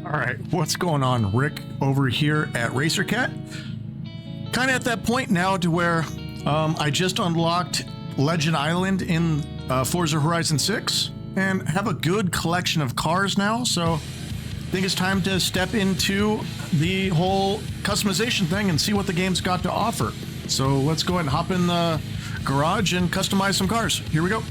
All right, what's going on? Rick over here at RacerCat. Kind of at that point now to where I just unlocked Legend Island in Forza Horizon 6 and have a good collection of cars now. So I think it's time to step into the whole customization thing and see what the game's got to offer. So let's go ahead and hop in the garage and customize some cars. Here we go.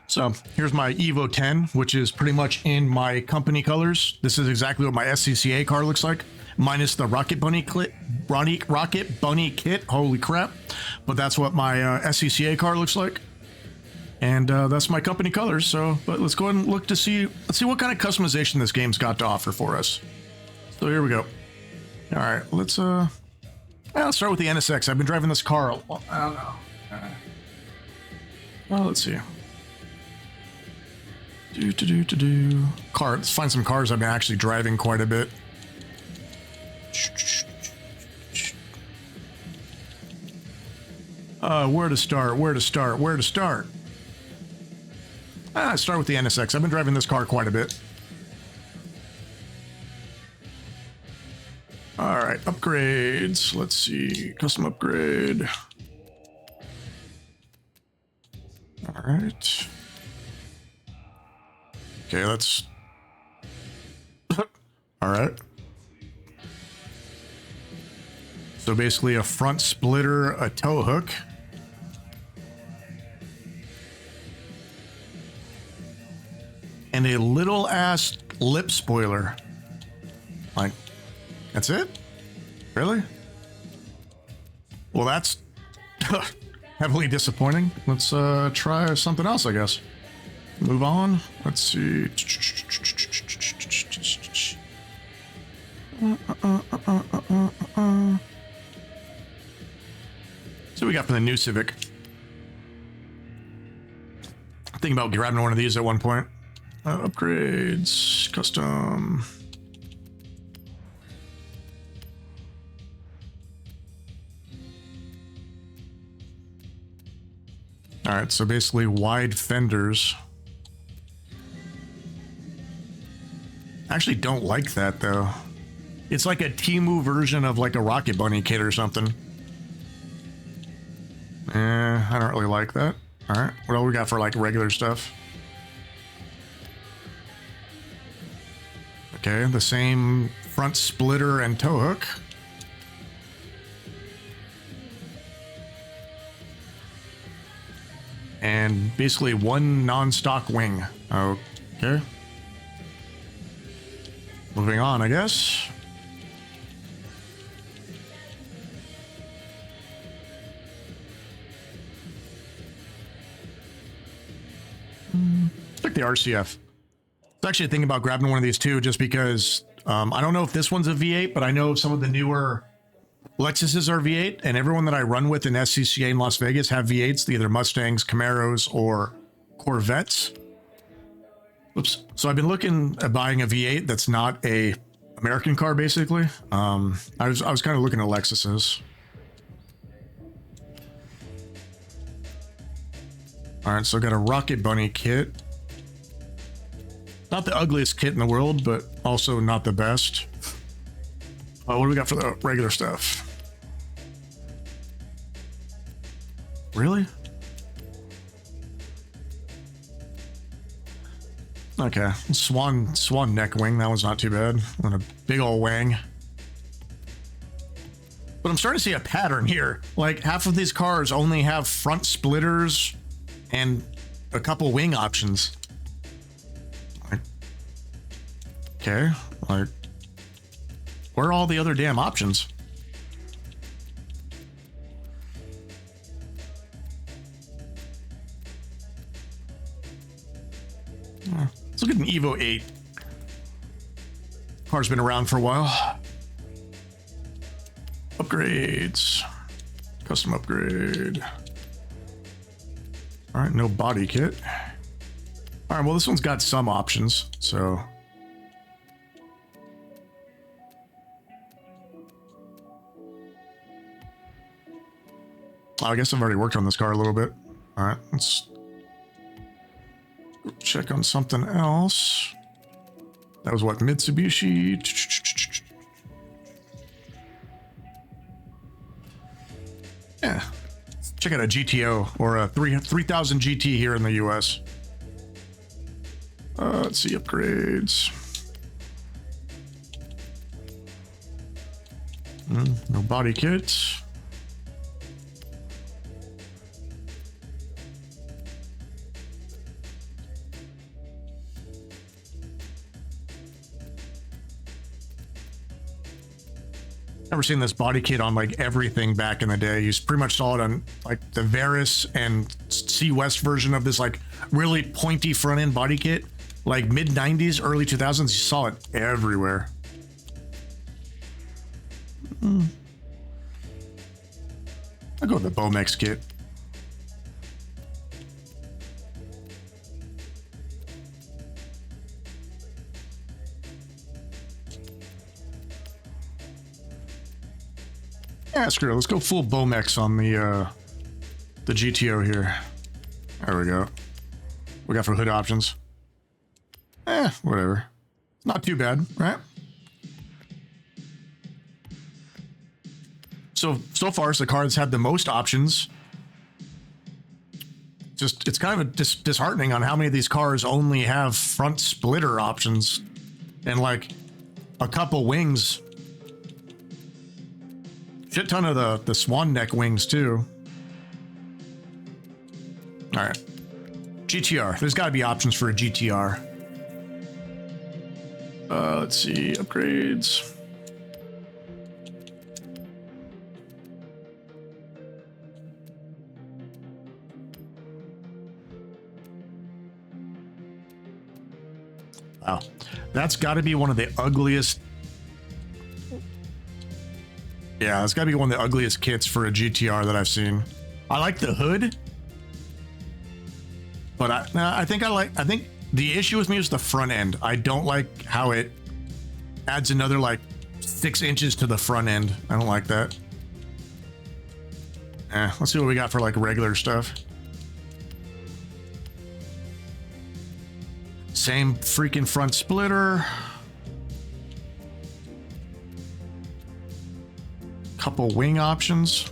So here's my Evo 10, which is pretty much in my company colors. This is exactly what my SCCA car looks like, minus the Rocket Bunny kit. Holy crap. But that's what my SCCA car looks like. And that's my company colors. So, but let's go ahead and let's see what kind of customization this game's got to offer for us. So here we go. All right, let's start with the NSX. I've been driving this car. I don't know. Well, let's see. Car. Let's find some cars I've been actually driving quite a bit. Where to start? Start with the NSX. I've been driving this car quite a bit. All right, upgrades. Let's see, custom upgrade. All right. Okay, let's... All right. So basically a front splitter, a tow hook. And a little ass lip spoiler. Like, that's it? Really? Well, that's heavily disappointing. Let's try something else, I guess. Move on. Let's see. So we got from the new Civic. Thinking about grabbing one of these at one point. Upgrades, custom. All right, so basically wide fenders. I actually don't like that though. It's like a Temu version of like a Rocket Bunny kit or something. I don't really like that. All right, what else we got for like regular stuff? Okay, the same front splitter and tow hook. And basically one non-stock wing. Okay. Moving on, I guess. Like the RCF. I was actually thinking about grabbing one of these too, just because I don't know if this one's a V8, but I know some of the newer Lexuses are V8, and everyone that I run with in SCCA in Las Vegas have V8s, either Mustangs, Camaros, or Corvettes. Oops. So I've been looking at buying a V8 that's not a American car, basically. I was kind of looking at Lexuses. All right, so I got a Rocket Bunny kit. Not the ugliest kit in the world, but also not the best. What do we got for the regular stuff? Really? Okay, swan neck wing. That was not too bad. And a big old wang. But I'm starting to see a pattern here. Like half of these cars only have front splitters and a couple wing options. Like, okay, like where are all the other damn options? Let's look at an Evo 8. Car's been around for a while. Upgrades. Custom upgrade. All right, no body kit. All right, well, this one's got some options, so. Oh, I guess I've already worked on this car a little bit. All right, let's check on something else. That was what, Mitsubishi? Yeah. Check out a GTO or a 3000 GT here in the US. Let's see, upgrades. No body kits. Never seen this body kit on like everything back in the day. You pretty much saw it on like the Veris and C West version of this like really pointy front end body kit. Like mid 90s, early 2000s, you saw it everywhere. I'll go with the Bomex kit. Yeah, screw it. Let's go full Bomex on the GTO here. There we go. We got for hood options. Whatever. Not too bad, right? So far, it's the car that's had the most options. Just, it's kind of disheartening on how many of these cars only have front splitter options and like a couple wings. Shit ton of the swan neck wings too. All right. GTR. There's got to be options for a GTR. Let's see. Upgrades. Wow. That's got to be one of the ugliest. Yeah, that's got to be one of the ugliest kits for a GTR that I've seen. I like the hood, but I think the issue with me is the front end. I don't like how it adds another like 6 inches to the front end. I don't like that. Let's see what we got for like regular stuff. Same freaking front splitter. Couple wing options.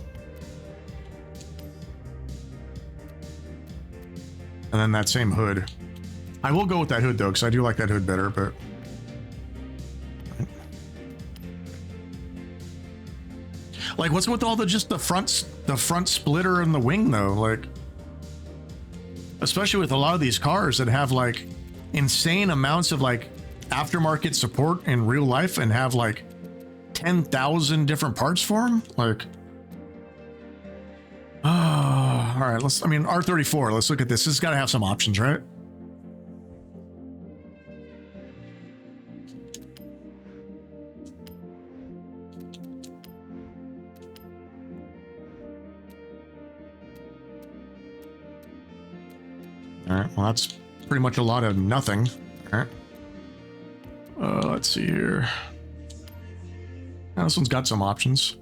And then that same hood. I will go with that hood though, because I do like that hood better, but like what's with all the front splitter and the wing though? Like especially with a lot of these cars that have like insane amounts of like aftermarket support in real life and have like 10,000 different parts for them. Like, all right, R34, let's look at this. This has got to have some options, right? All right, well, that's pretty much a lot of nothing. All right. Let's see here. Now, this one's got some options.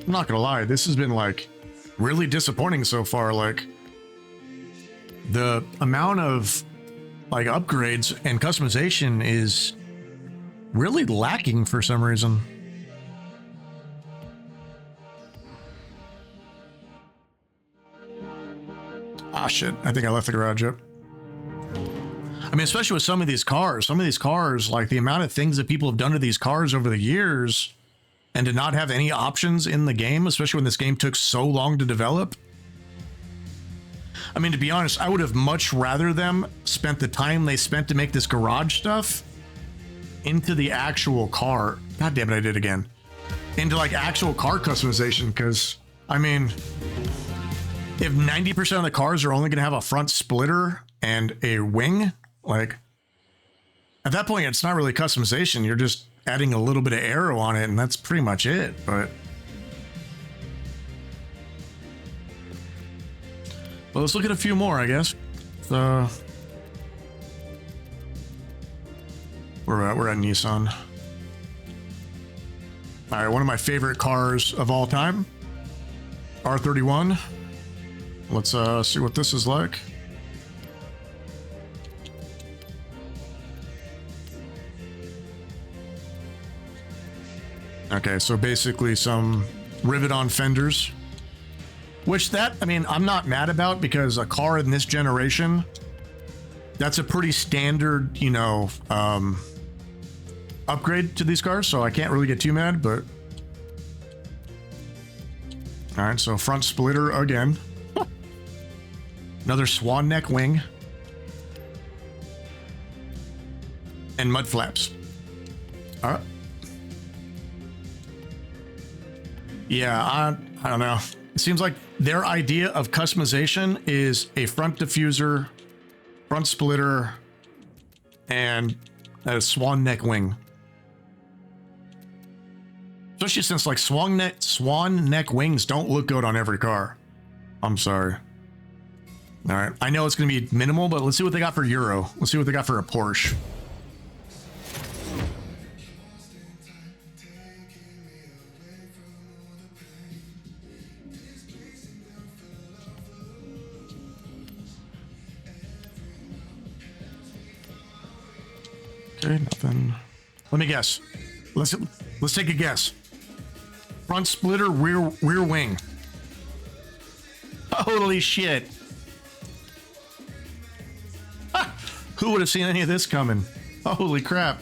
I'm not gonna lie, this has been like really disappointing so far. Like the amount of like upgrades and customization is really lacking for some reason. Ah, shit. I think I left the garage up. I mean, especially with some of these cars, like the amount of things that people have done to these cars over the years and to not have any options in the game, especially when this game took so long to develop. I mean, to be honest, I would have much rather them spent the time they spent to make this garage stuff into the actual car. God damn it, I did it again. Into like actual car customization, because I mean, if 90% of the cars are only going to have a front splitter and a wing, Like, at that point, it's not really customization. You're just adding a little bit of aero on it, and that's pretty much it. But well, let's look at a few more, I guess. We're at Nissan. All right, one of my favorite cars of all time, R31. Let's see what this is like. Okay, so basically some rivet-on fenders, which I mean, I'm not mad about, because a car in this generation, that's a pretty standard, you know, upgrade to these cars, so I can't really get too mad, but... All right, so front splitter again. Another swan neck wing. And mud flaps. All right. Yeah, I don't know. It seems like their idea of customization is a front diffuser, front splitter, and a swan neck wing. Especially since like swan neck wings don't look good on every car. I'm sorry. All right, I know it's going to be minimal, but let's see what they got for Euro. Let's see what they got for a Porsche. Okay, nothing. Let me guess. Let's take a guess. Front splitter, rear wing. Holy shit. Ha! Who would have seen any of this coming? Holy crap.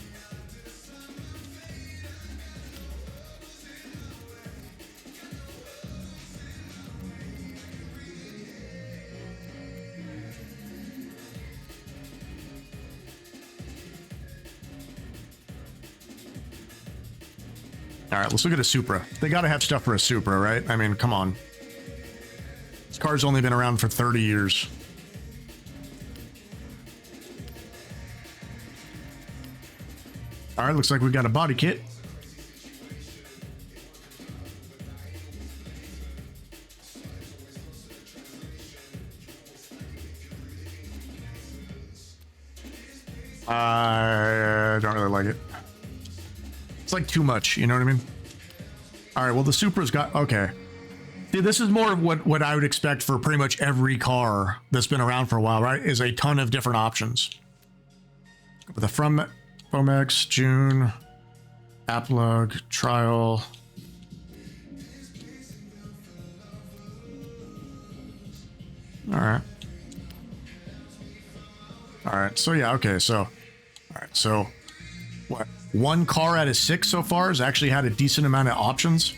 All right, let's look at a Supra. They got to have stuff for a Supra, right? I mean, come on. This car's only been around for 30 years. All right, looks like we've got a body kit. I don't really like it. It's like too much, you know what I mean? All right, well, the Supra's got... Okay. See, this is more of what I would expect for pretty much every car that's been around for a while, right? Is a ton of different options. With a Fomex, June, Aplug, Trial. All right. All right, so yeah, okay, so... All right, so... What? One car out of 6 so far has actually had a decent amount of options.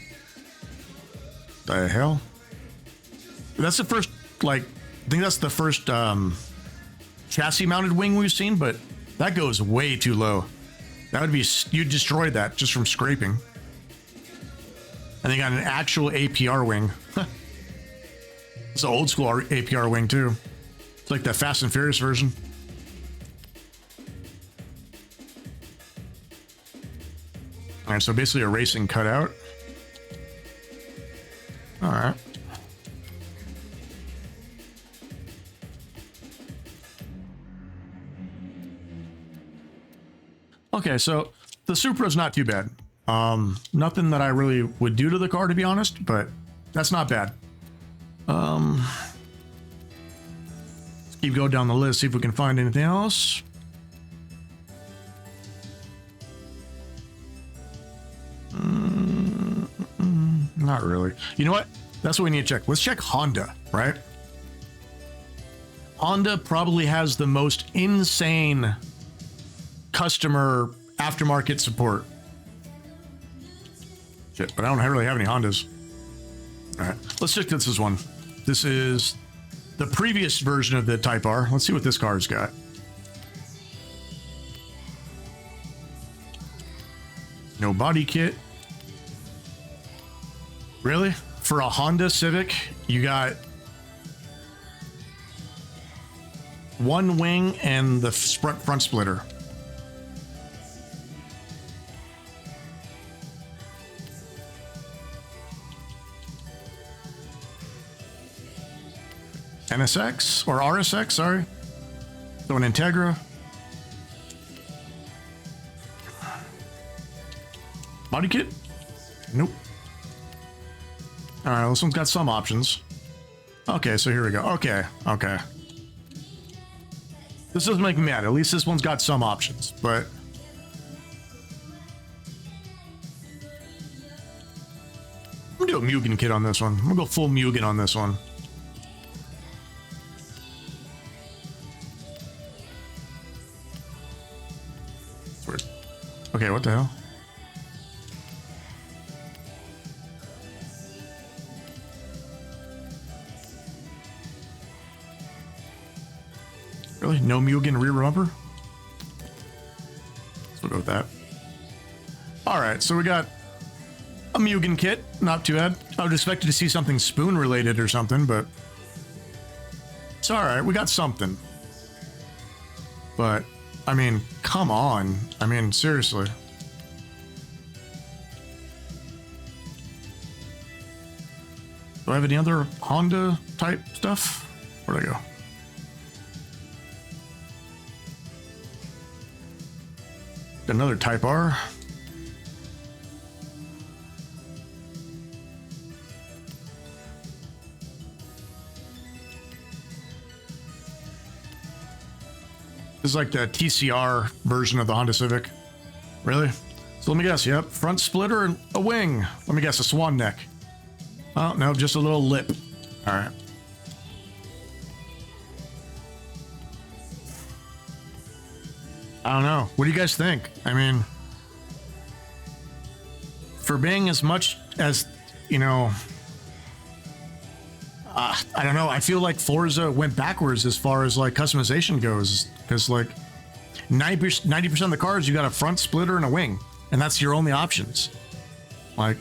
The hell? That's the first, like, I think that's the first chassis mounted wing we've seen, but that goes way too low. That would be, you destroyed that just from scraping. And they got an actual APR wing. It's an old school APR wing too. It's like the Fast and Furious version. All right, so basically a racing cutout. All right. Okay, so the Supra's not too bad. Nothing that I really would do to the car, to be honest, but that's not bad. Let's keep going down the list, see if we can find anything else. Not really. You know what? That's what we need to check. Let's check Honda, right? Honda probably has the most insane customer aftermarket support. Shit, but I don't really have any Hondas. All right, let's check this one. This is the previous version of the Type R. Let's see what this car's got. No body kit. Really? For a Honda Civic, you got one wing and the front splitter. NSX or RSX, sorry. So an Integra. Body kit? Nope. All right, this one's got some options. Okay, so here we go. Okay. This doesn't make me mad. At least this one's got some options, but I'm gonna do a Mugen kit on this one. I'm gonna go full Mugen on this one. It's weird. Okay, what the hell? Really? No Mugen rear bumper? We'll go with that. Alright, so we got a Mugen kit. Not too bad. I would expect to see something spoon related or something, but it's alright. We got something. But, I mean, come on. I mean, seriously. Do I have any other Honda type stuff? Where'd I go? Another Type R. This is like the TCR version of the Honda Civic. Really? So let me guess. Yep. Front splitter and a wing. Let me guess. A swan neck. Oh, no. Just a little lip. All right. I don't know. What do you guys think? I mean, for being as much as, you know, I don't know. I feel like Forza went backwards as far as like customization goes, because like 90% of the cars, you got a front splitter and a wing, and that's your only options. Like,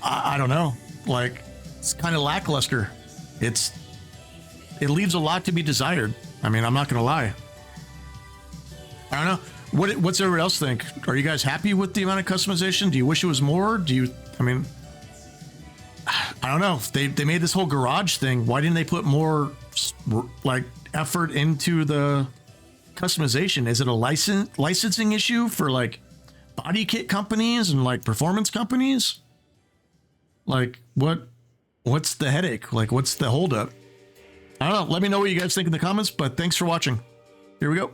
I don't know. Like, it's kind of lackluster. It leaves a lot to be desired. I mean, I'm not going to lie. I don't know. What's everyone else think? Are you guys happy with the amount of customization? Do you wish it was more? I mean, I don't know. They made this whole garage thing. Why didn't they put more like effort into the customization? Is it a licensing issue for like body kit companies and like performance companies? Like what's the headache? Like what's the holdup? I don't know. Let me know what you guys think in the comments, but thanks for watching. Here we go.